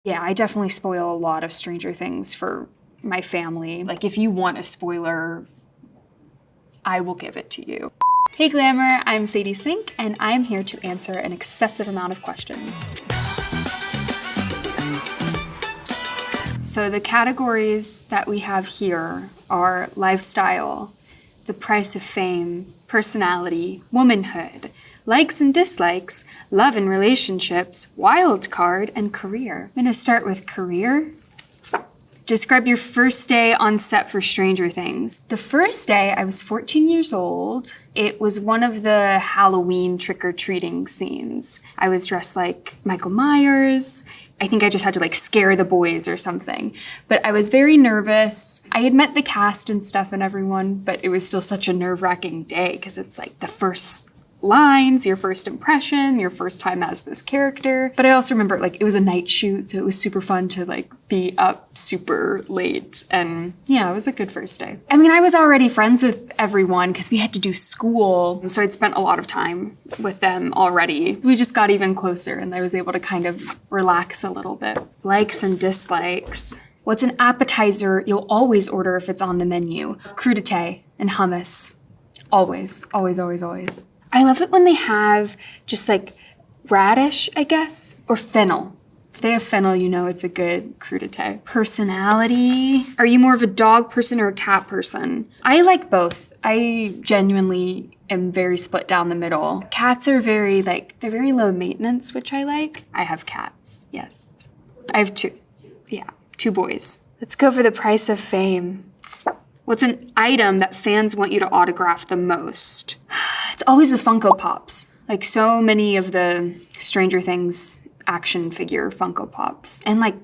Yeah, I definitely spoil a lot of Stranger Things for my family. Like, if you want a spoiler, I will give it to you. Hey Glamour, I'm Sadie Sink, and I'm here to answer an excessive amount of questions. So the categories that we have here are lifestyle, the price of fame, personality, womanhood, likes and dislikes, love and relationships, wild card, and career. I'm gonna start with career. Describe your first day on set for Stranger Things. The first day, I was 14 years old. It was one of the Halloween trick-or-treating scenes. I was dressed like Michael Myers. I think I just had to like scare the boys or something. But I was very nervous. I had met the cast and stuff and everyone, but it was still such a nerve-wracking day because it's like the first lines, your first impression, your first time as this character. But I also remember like it was a night shoot, so it was super fun to like be up super late. And yeah, it was a good first day. I mean, I was already friends with everyone because we had to do school. So I'd spent a lot of time with them already. So we just got even closer and I was able to kind of relax a little bit. Likes and dislikes. What's an appetizer you'll always order if it's on the menu? Crudité and hummus. Always, always, always, always. I love it when they have just like radish, I guess, or fennel. If they have fennel, you know it's a good crudité. Personality. Are you more of a dog person or a cat person? I like both. I genuinely am very split down the middle. Cats are they're very low maintenance, which I like. I have cats, yes. I have two. Yeah, 2 boys. Let's go for the price of fame. What's an item that fans want you to autograph the most? It's always the Funko Pops. Like so many of the Stranger Things action figure Funko Pops. And like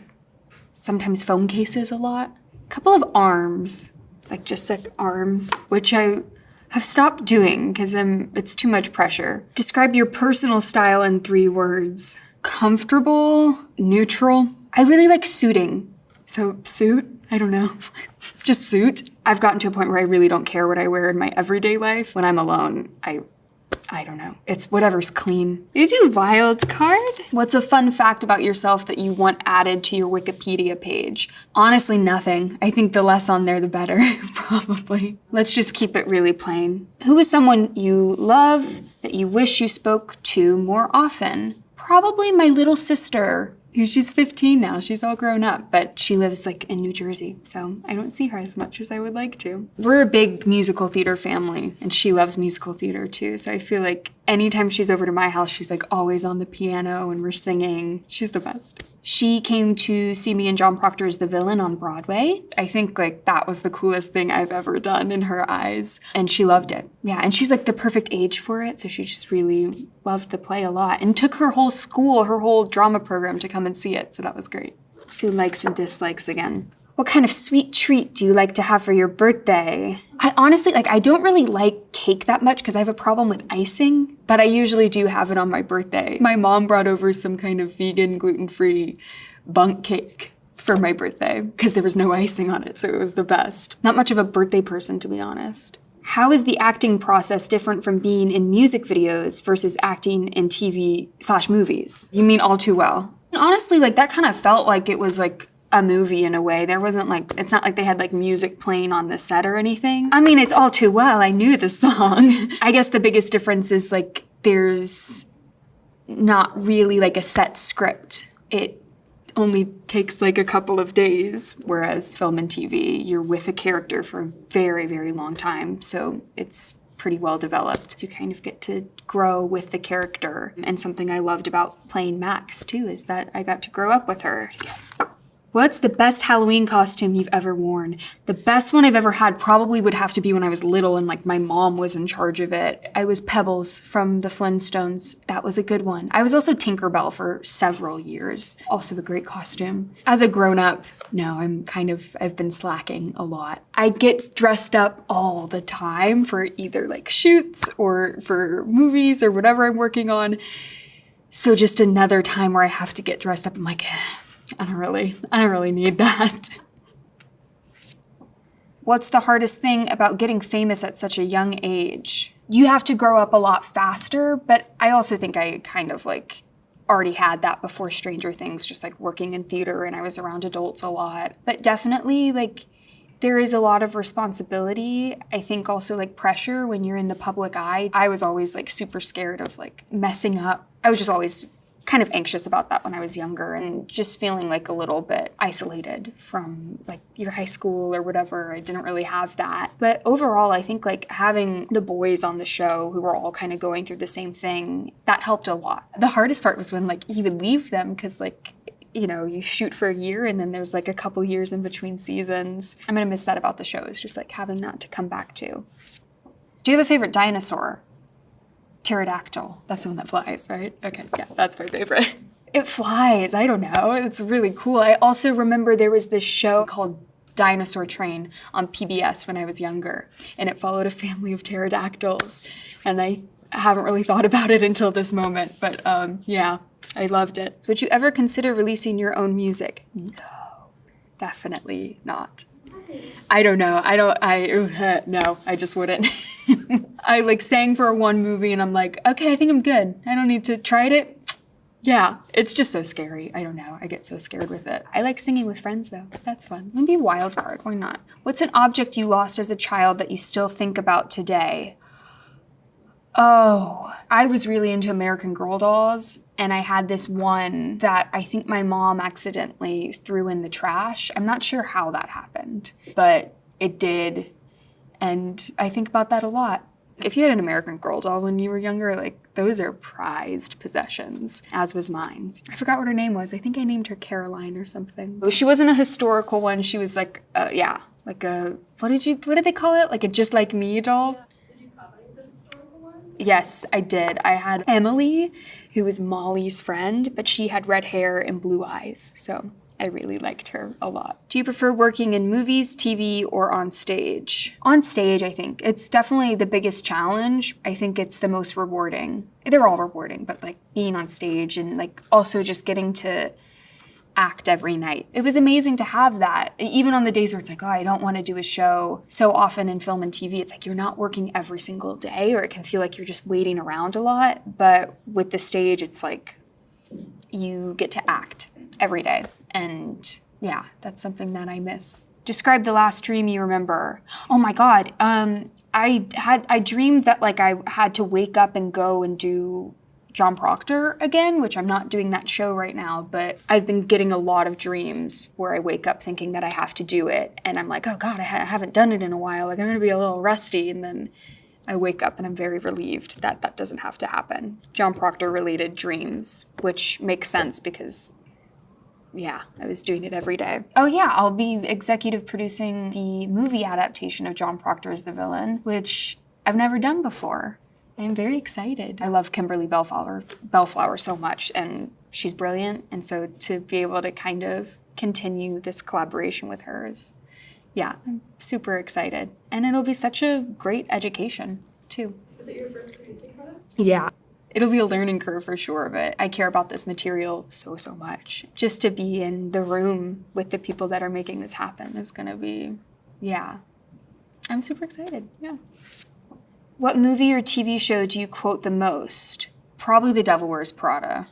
sometimes phone cases a lot. A couple of arms, like just like arms, which I have stopped doing because it's too much pressure. Describe your personal style in 3 words. Comfortable, neutral. I really like suiting. So suit, I don't know, just suit. I've gotten to a point where I really don't care what I wear in my everyday life. When I'm alone, I don't know. It's whatever's clean. You do wild card? What's a fun fact about yourself that you want added to your Wikipedia page? Honestly, nothing. I think the less on there, the better, probably. Let's just keep it really plain. Who is someone you love that you wish you spoke to more often? Probably my little sister. She's 15 now, she's all grown up, but she lives like in New Jersey, so I don't see her as much as I would like to. We're a big musical theater family, and she loves musical theater too, so I feel like anytime she's over to my house, she's like always on the piano and we're singing. She's the best. She came to see me in John Proctor's The Villain on Broadway. I think like that was the coolest thing I've ever done in her eyes, and she loved it. Yeah, and she's like the perfect age for it, so she just really loved the play a lot and took her whole school, her whole drama program to come and see it, so that was great. Do likes and dislikes again. What kind of sweet treat do you like to have for your birthday? I honestly, I don't really like cake that much because I have a problem with icing, but I usually do have it on my birthday. My mom brought over some kind of vegan, gluten-free bunk cake for my birthday because there was no icing on it, so it was the best. Not much of a birthday person, to be honest. How is the acting process different from being in music videos versus acting in TV/movies? You mean All Too Well? And honestly, that kind of felt like it was like a movie in a way. There wasn't it's not like they had music playing on the set or anything. I mean, it's All Too Well. I knew the song. I guess the biggest difference is there's not really a set script. It only takes a couple of days, whereas film and TV, you're with a character for a very, very long time. So it's pretty well developed. You kind of get to grow with the character. And something I loved about playing Max too is that I got to grow up with her. What's the best Halloween costume you've ever worn? The best one I've ever had probably would have to be when I was little and my mom was in charge of it. I was Pebbles from the Flintstones. That was a good one. I was also Tinkerbell for several years. Also a great costume. As a grown-up, no, I've been slacking a lot. I get dressed up all the time for either shoots or for movies or whatever I'm working on. So just another time where I have to get dressed up, I'm like, I don't really need that. What's the hardest thing about getting famous at such a young age? You have to grow up a lot faster, but I also think I kind of already had that before Stranger Things, just like working in theater, and I was around adults a lot. But definitely like there is a lot of responsibility. I think also like pressure when you're in the public eye. I was always like super scared of like messing up. I was just always kind of anxious about that when I was younger, and just feeling like a little bit isolated from like your high school or whatever. I didn't really have that. But overall, I think like having the boys on the show who were all kind of going through the same thing, that helped a lot. The hardest part was when like you would leave them because like, you know, you shoot for a year and then there's like a couple years in between seasons. I'm gonna miss that about the show, is just like having that to come back to. So do you have a favorite dinosaur? Pterodactyl. That's the one that flies, right? Okay, yeah, that's my favorite. It flies, I don't know. It's really cool. I also remember there was this show called Dinosaur Train on PBS when I was younger, and it followed a family of pterodactyls. And I haven't really thought about it until this moment, but yeah, I loved it. Would you ever consider releasing your own music? No, definitely not. I don't know. No, I just wouldn't. I like sang for one movie and I'm like, okay, I think I'm good. I don't need to try it. Yeah, it's just so scary. I don't know. I get so scared with it. I like singing with friends though. That's fun. Maybe a wild card. Why not? What's an object you lost as a child that you still think about today? Oh, I was really into American Girl dolls, and I had this one that I think my mom accidentally threw in the trash. I'm not sure how that happened, but it did, and I think about that a lot. If you had an American Girl doll when you were younger, like, those are prized possessions, as was mine. I forgot what her name was. I think I named her Caroline or something. She wasn't a historical one. She was like, like a, what did they call it? Like a Just Like Me doll? Yes, I did. I had Emily, who was Molly's friend, but she had red hair and blue eyes, so I really liked her a lot. Do you prefer working in movies, TV, or on stage? On stage, I think. It's definitely the biggest challenge. I think it's the most rewarding. They're all rewarding, but like being on stage and like also just getting to act every night. It was amazing to have that. Even on the days where it's like, oh, I don't want to do a show. So often in film and TV, it's like you're not working every single day, or it can feel like you're just waiting around a lot. But with the stage, it's like you get to act every day. And yeah, that's something that I miss. Describe the last dream you remember. Oh my God. I dreamed that like I had to wake up and go and do John Proctor again, which I'm not doing that show right now, but I've been getting a lot of dreams where I wake up thinking that I have to do it. And I'm like, oh God, I haven't done it in a while. Like I'm gonna be a little rusty. And then I wake up and I'm very relieved that that doesn't have to happen. John Proctor related dreams, which makes sense because yeah, I was doing it every day. Oh yeah, I'll be executive producing the movie adaptation of John Proctor as the villain, which I've never done before. I'm very excited. I love Kimberly Bellflower so much, and she's brilliant. And so to be able to kind of continue this collaboration with her is, yeah, I'm super excited. And it'll be such a great education, too. Is it your first producing product? Yeah. It'll be a learning curve for sure, but I care about this material so much. Just to be in the room with the people that are making this happen is gonna be, yeah. I'm super excited, yeah. What movie or TV show do you quote the most? Probably The Devil Wears Prada.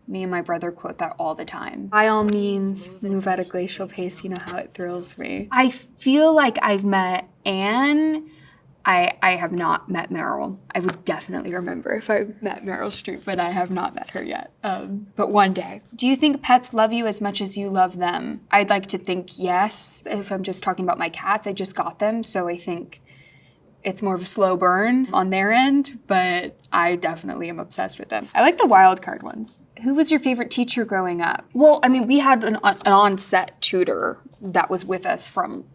Me and my brother quote that all the time. By all means, move at a glacial pace, you know how it thrills me. I feel like I've met Anne. I have not met Meryl. I would definitely remember if I met Meryl Streep, but I have not met her yet. But one day. Do you think pets love you as much as you love them? I'd like to think yes. If I'm just talking about my cats, I just got them, so I think it's more of a slow burn on their end, but I definitely am obsessed with them. I like the wild card ones. Who was your favorite teacher growing up? Well, I mean, we had an on-set tutor that was with us from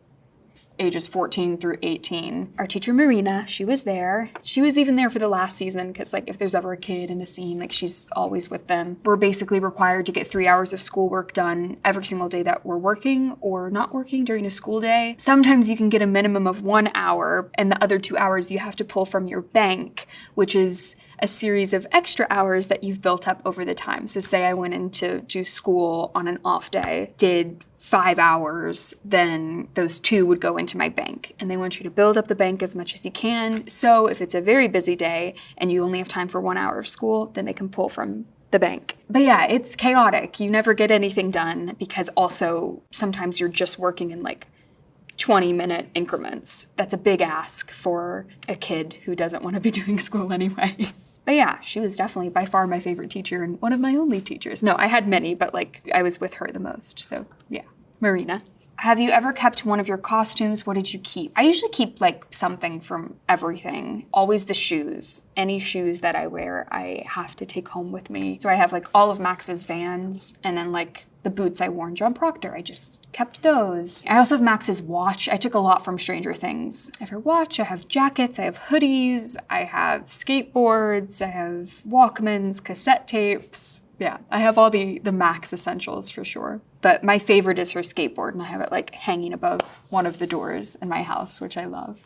ages 14 through 18. Our teacher, Marina, she was there. She was even there for the last season because like if there's ever a kid in a scene, like she's always with them. We're basically required to get 3 hours of schoolwork done every single day that we're working or not working during a school day. Sometimes you can get a minimum of 1 hour and the other 2 hours you have to pull from your bank, which is a series of extra hours that you've built up over the time. So say I went into school on an off day, did 5 hours, then those 2 would go into my bank. And they want you to build up the bank as much as you can. So if it's a very busy day and you only have time for 1 hour of school, then they can pull from the bank. But yeah, it's chaotic. You never get anything done because also sometimes you're just working in like 20-minute increments. That's a big ask for a kid who doesn't want to be doing school anyway. But yeah, she was definitely by far my favorite teacher and one of my only teachers. No, I had many, but like I was with her the most. So yeah, Marina. Have you ever kept one of your costumes? What did you keep? I usually keep like something from everything. Always the shoes. Any shoes that I wear, I have to take home with me. So I have like all of Max's Vans and then like the boots I wore in John Proctor. I just kept those. I also have Max's watch. I took a lot from Stranger Things. I have her watch, I have jackets, I have hoodies, I have skateboards, I have Walkmans, cassette tapes. Yeah, I have all the Max essentials for sure. But my favorite is her skateboard, and I have it like hanging above one of the doors in my house, which I love.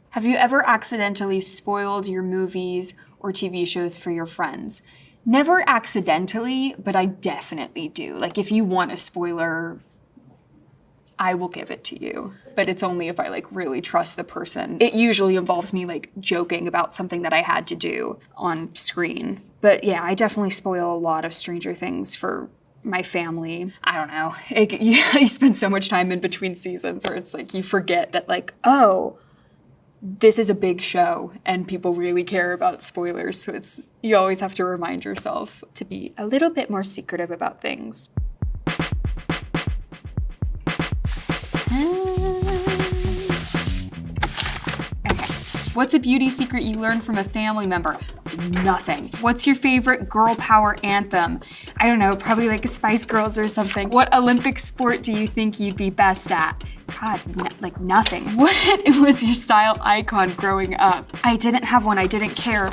Have you ever accidentally spoiled your movies or TV shows for your friends? Never accidentally, but I definitely do. Like if you want a spoiler, I will give it to you. But it's only if I like really trust the person. It usually involves me like joking about something that I had to do on screen. But yeah, I definitely spoil a lot of Stranger Things for my family. I don't know. You spend so much time in between seasons where it's like you forget that like, oh, this is a big show and people really care about spoilers. So you always have to remind yourself to be a little bit more secretive about things. Okay. What's a beauty secret you learned from a family member? Nothing. What's your favorite girl power anthem? I don't know, probably like Spice Girls or something. What Olympic sport do you think you'd be best at? God, like nothing. What was your style icon growing up? I didn't have one, I didn't care.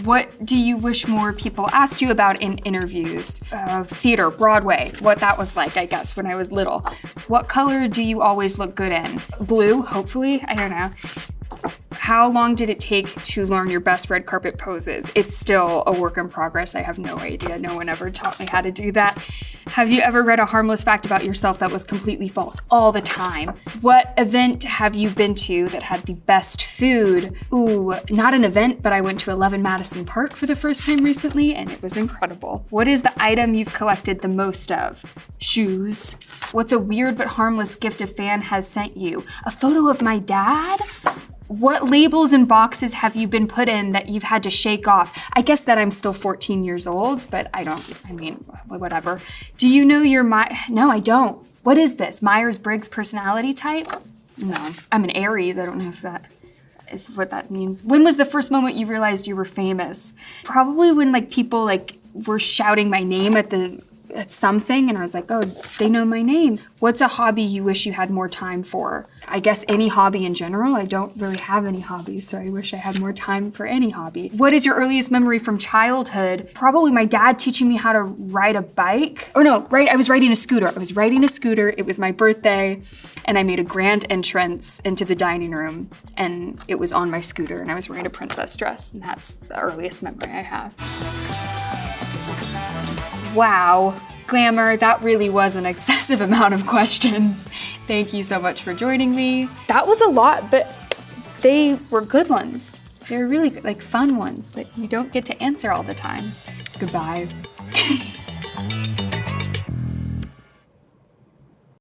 What do you wish more people asked you about in interviews? Theater, Broadway, what that was like, I guess, when I was little. What color do you always look good in? Blue, hopefully, I don't know. How long did it take to learn your best red carpet poses? It's still a work in progress. I have no idea. No one ever taught me how to do that. Have you ever read a harmless fact about yourself that was completely false? All the time. What event have you been to that had the best food? Ooh, not an event, but I went to 11 Madison Park for the first time recently, and it was incredible. What is the item you've collected the most of? Shoes. What's a weird but harmless gift a fan has sent you? A photo of my dad? What labels and boxes have you been put in that you've had to shake off? I guess that I'm still 14 years old, but whatever. Do you know your No, I don't. What is this? Myers-Briggs personality type? No, I'm an Aries. I don't know if that is what that means. When was the first moment you realized you were famous? Probably when like people like were shouting my name at something and I was like, oh, they know my name. What's a hobby you wish you had more time for? I guess any hobby in general. I don't really have any hobbies, so I wish I had more time for any hobby. What is your earliest memory from childhood? Probably my dad teaching me how to ride a bike. Oh no, I was riding a scooter. It was my birthday and I made a grand entrance into the dining room and it was on my scooter and I was wearing a princess dress and that's the earliest memory I have. Wow, Glamour, that really was an excessive amount of questions. Thank you so much for joining me. That was a lot, but they were good ones. They were really like fun ones that you don't get to answer all the time. Goodbye.